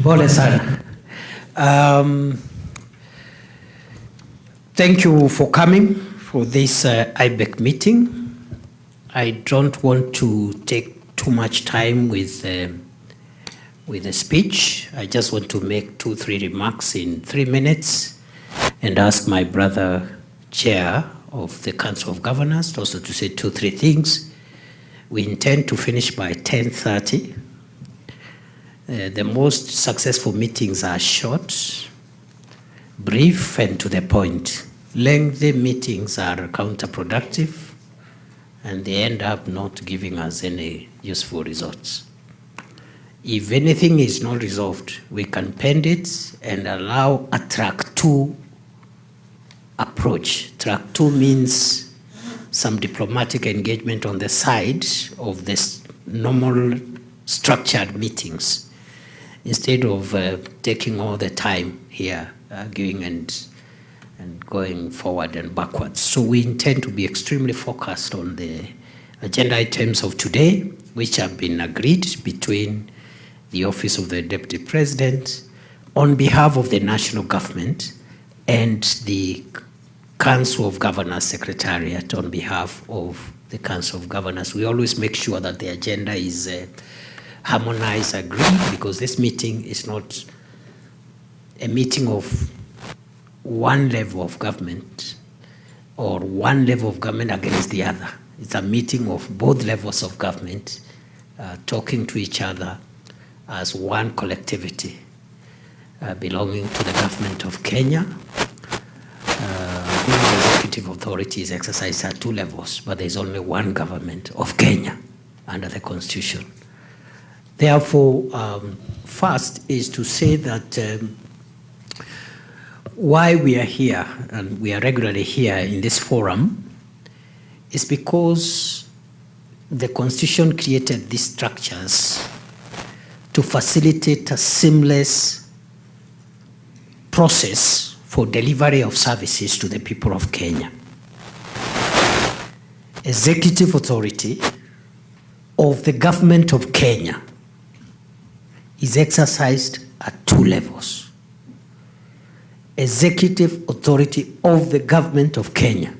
Pole sana. Thank you for coming for this IBEC meeting. I don't want to take too much time with the speech. I just want to make 2-3 remarks in 3 minutes and ask my brother chair of the Council of Governors also to say 2-3 things. We intend to finish by 10:30. The most successful meetings are short, brief, and to the point. Lengthy meetings are counterproductive, and they end up not giving us any useful results. If anything is not resolved, we can pen it and allow a track 2 approach. Track 2 means some diplomatic engagement on the side of this normal structured meetings, instead of taking all the time here, arguing and going forward and backwards. So we intend to be extremely focused on the agenda items of today, which have been agreed between the Office of the Deputy President on behalf of the national government and the Council of Governors Secretariat on behalf of the Council of Governors. We always make sure that the agenda is harmonized, agreed, because this meeting is not a meeting of one level of government or one level of government against the other. It's a meeting of both levels of government talking to each other as one collectivity belonging to the government of Kenya. The executive authority is exercised at 2 levels, but there's only one government of Kenya under the Constitution. Therefore, first is to say that why we are here, and we are regularly here in this forum, is because the Constitution created these structures to facilitate a seamless process for delivery of services to the people of Kenya. Executive authority of the government of Kenya is exercised at 2 levels. Executive authority of the government of Kenya,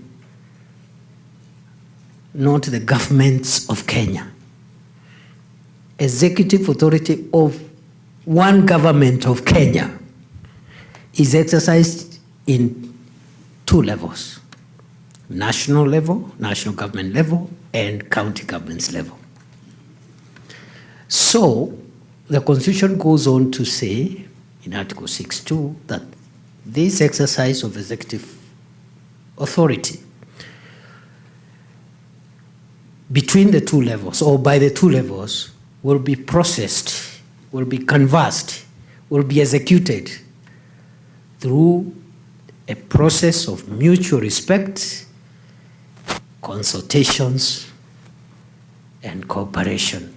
not the governments of Kenya. Executive authority of one government of Kenya is exercised in 2 levels: national level, national government level, and county governments level. So the Constitution goes on to say in Article 6(2) that this exercise of executive authority between the 2 levels or by the 2 levels will be processed, will be canvassed, will be executed through a process of mutual respect, consultations, and cooperation,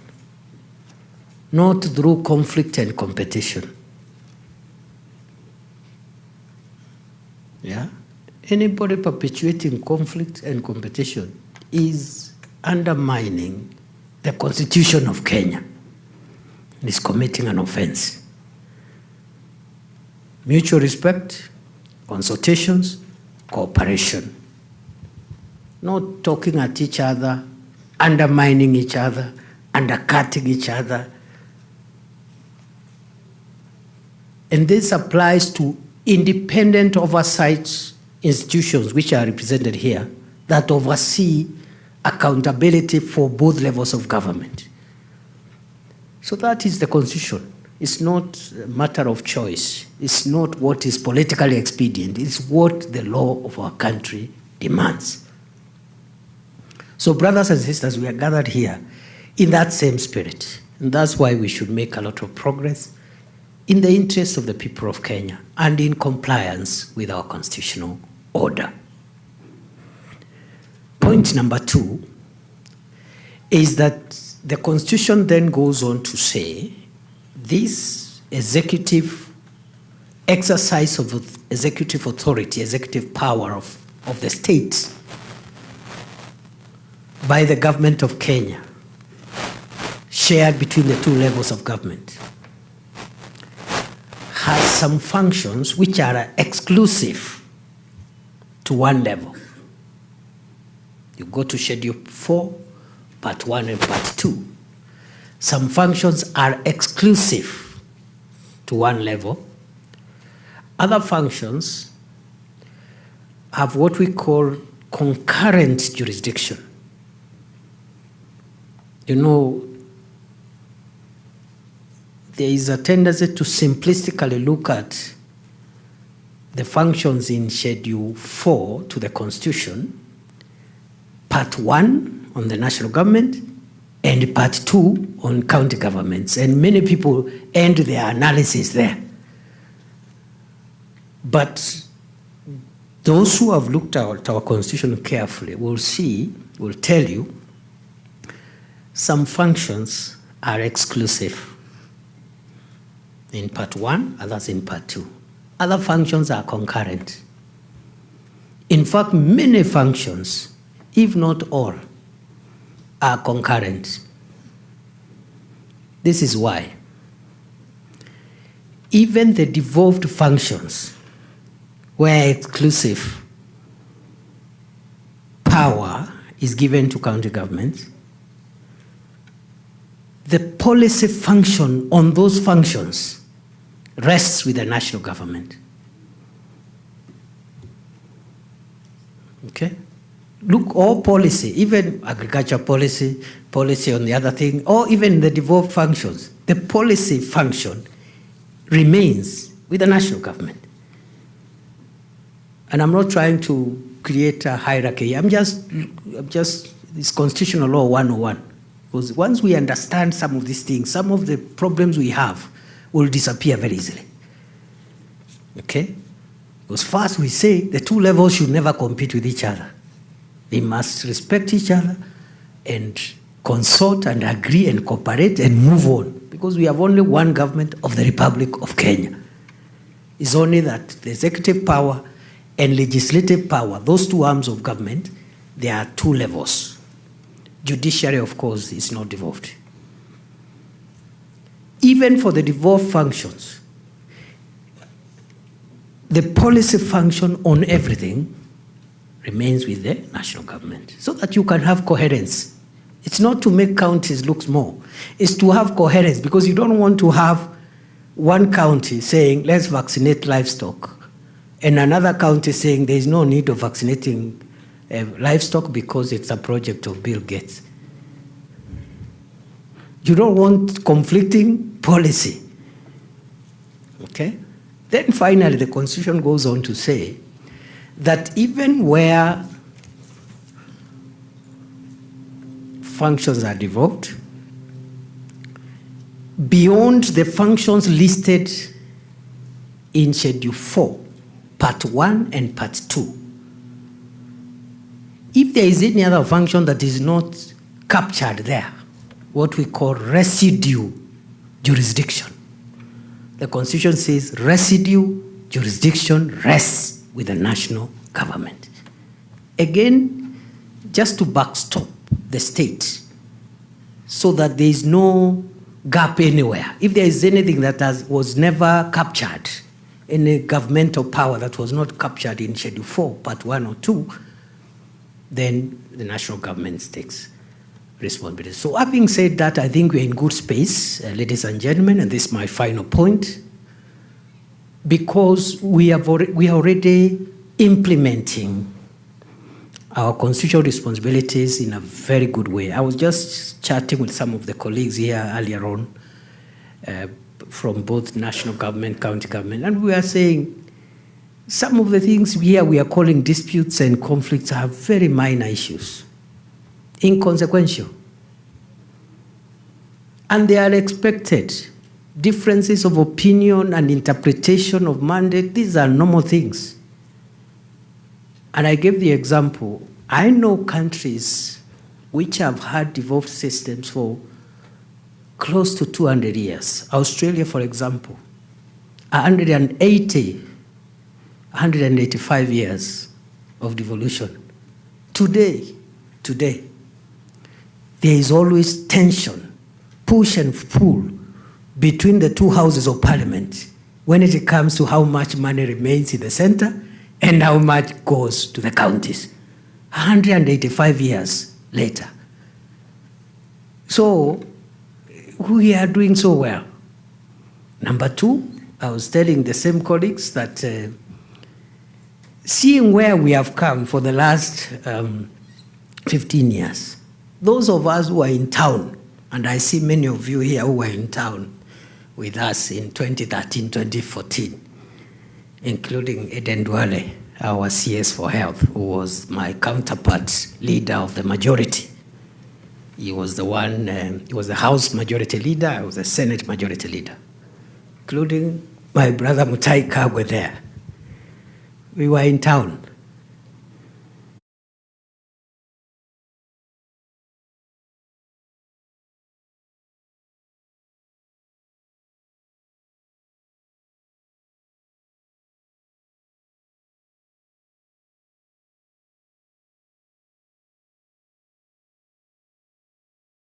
not through conflict and competition. Yeah? Anybody perpetuating conflict and competition is undermining the Constitution of Kenya, is committing an offense. Mutual respect, consultations, cooperation. Not talking at each other, undermining each other, undercutting each other. And this applies to independent oversight institutions which are represented here that oversee accountability for both levels of government. So that is the Constitution. It's not a matter of choice. It's not what is politically expedient. It's what the law of our country demands. So brothers and sisters, we are gathered here in that same spirit. And that's why we should make a lot of progress in the interest of the people of Kenya and in compliance with our constitutional order. Point number 2 is that the Constitution then goes on to say this executive exercise of executive authority, executive power of the state by the government of Kenya, shared between the 2 levels of government, has some functions which are exclusive to one level. You go to Schedule 4, Part 1 and Part 2. Some functions are exclusive to one level. Other functions have what we call concurrent jurisdiction. You know, there is a tendency to simplistically look at the functions in Schedule 4 to the Constitution, Part 1 on the national government, and Part 2 on county governments. And many people end their analysis there. But those who have looked at our Constitution carefully will tell you, some functions are exclusive in Part 1, others in Part 2. Other functions are concurrent. In fact, many functions, if not all, are concurrent. This is why. Even the devolved functions, where exclusive power is given to county governments, the policy function on those functions rests with the national government. Okay? Look, all policy, even agriculture policy, policy on the other thing, or even the devolved functions, the policy function remains with the national government. And I'm not trying to create a hierarchy. I'm just, it's Constitutional Law 101. Because once we understand some of these things, some of the problems we have will disappear very easily. Okay? Because first we say the two levels should never compete with each other. They must respect each other and consult and agree and cooperate and move on. Because we have only one government of the Republic of Kenya. It's only that the executive power and legislative power, those two arms of government, there are two levels. Judiciary, of course, is not devolved. Even for the devolved functions, the policy function on everything remains with the national government, so that you can have coherence. It's not to make counties look small. It's to have coherence, because you don't want to have one county saying, let's vaccinate livestock, and another county saying there is no need of vaccinating livestock because it's a project of Bill Gates. You don't want conflicting policy. Okay? Then finally, the Constitution goes on to say that even where functions are devolved, beyond the functions listed in Schedule 4, Part 1 and Part 2, if there is any other function that is not captured there, what we call residue jurisdiction. The Constitution says residue jurisdiction rests with the national government. Again, just to backstop the state so that there is no gap anywhere. If there is anything that was never captured, any governmental power that was not captured in Schedule 4, Part 1 or 2, then the national government takes responsibility. So having said that, I think we're in good space, ladies and gentlemen, and this is my final point, because we are already implementing our constitutional responsibilities in a very good way. I was just chatting with some of the colleagues here earlier on from both national government, county government, and we are saying some of the things here we are calling disputes and conflicts are very minor issues, inconsequential. And they are expected. Differences of opinion and interpretation of mandate, these are normal things. And I gave the example, I know countries which have had devolved systems for close to 200 years. Australia, for example, 185 years of devolution. Today, there is always tension, push and pull between the two houses of parliament when it comes to how much money remains in the center and how much goes to the counties. 185 years later. So we are doing so well. Number two, I was telling the same colleagues that seeing where we have come for the last 15 years, those of us who are in town, and I see many of you here who were in town with us in 2013, 2014, including Eden Dwale, our CS for Health, who was my counterpart leader of the majority. He was the one, he was the House Majority Leader, I was the Senate Majority Leader, including my brother Mutai Kagwe there. We were in town.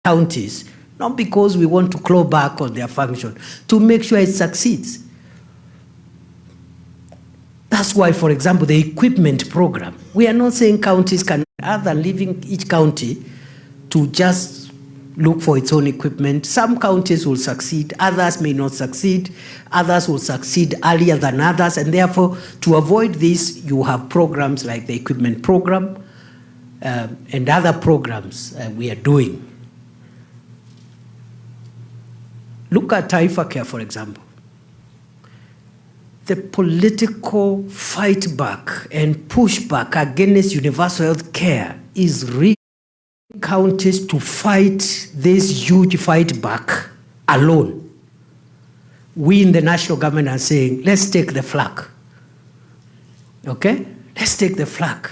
Counties, not because we want to claw back on their function, to make sure it succeeds. That's why, for example, the equipment program, we are not saying counties can, other leaving each county to just look for its own equipment. Some counties will succeed, others may not succeed, others will succeed earlier than others, and therefore, to avoid this, you have programs like the equipment program and other programs we are doing. Look at Taifa Care, for example. The political fight back and pushback against universal health care is really counties to fight this huge fight back alone. We in the national government are saying, let's take the flag. Okay? Let's take the flag.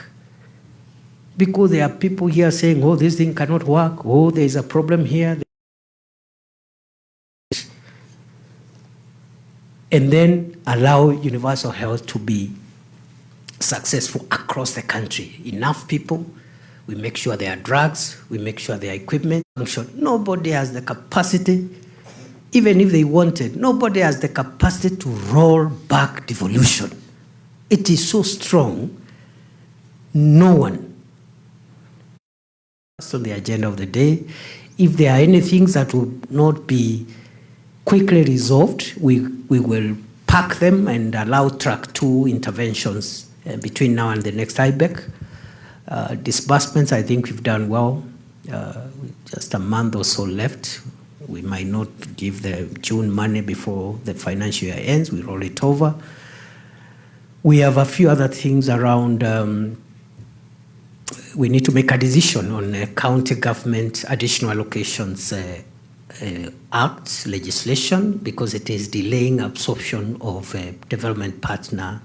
Because there are people here saying, oh, this thing cannot work. Oh, there's a problem here. And then allow universal health to be successful across the country. Enough people, we make sure there are drugs, we make sure there are equipment. Nobody has the capacity, even if they wanted, nobody has the capacity to roll back devolution. It is so strong, no one. That's on the agenda of the day. If there are any things that will not be quickly resolved, we will pack them and allow track 2 interventions between now and the next IBEC. Disbursements, I think we've done well. Just a month or so left. We might not give the June money before the financial year ends. We roll it over. We have a few other things around. We need to make a decision on county government additional allocations Act legislation, because it is delaying absorption of development partner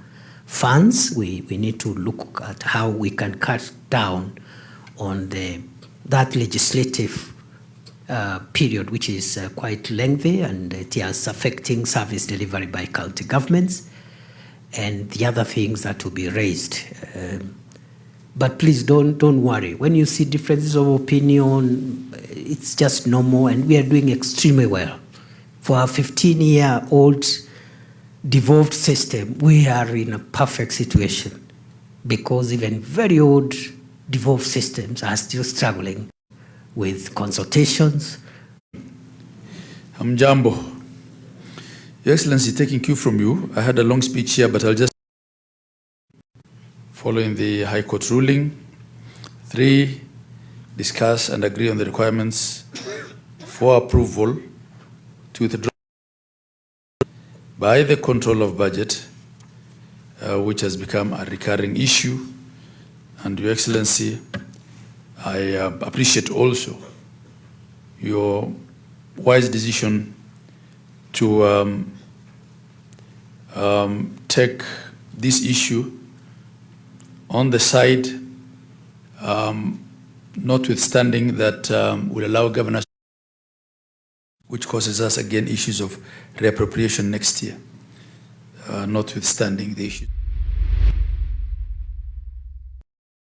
funds. We need to look at how we can cut down on that legislative period, which is quite lengthy, and it is affecting service delivery by county governments, and the other things that will be raised. But please don't worry. When you see differences of opinion, it's just normal, and we are doing extremely well. For our 15-year-old devolved system, we are in a perfect situation, because even very old devolved systems are still struggling with consultations. Jambo. Your Excellency, taking cue from you, I had a long speech here, but I'll just following the High Court ruling. 3, discuss and agree on the requirements for approval to withdraw by the control of budget, which has become a recurring issue. And Your Excellency, I appreciate also your wise decision to take this issue on the side, notwithstanding that will allow governors, which causes us again issues of reappropriation next year, notwithstanding the issue.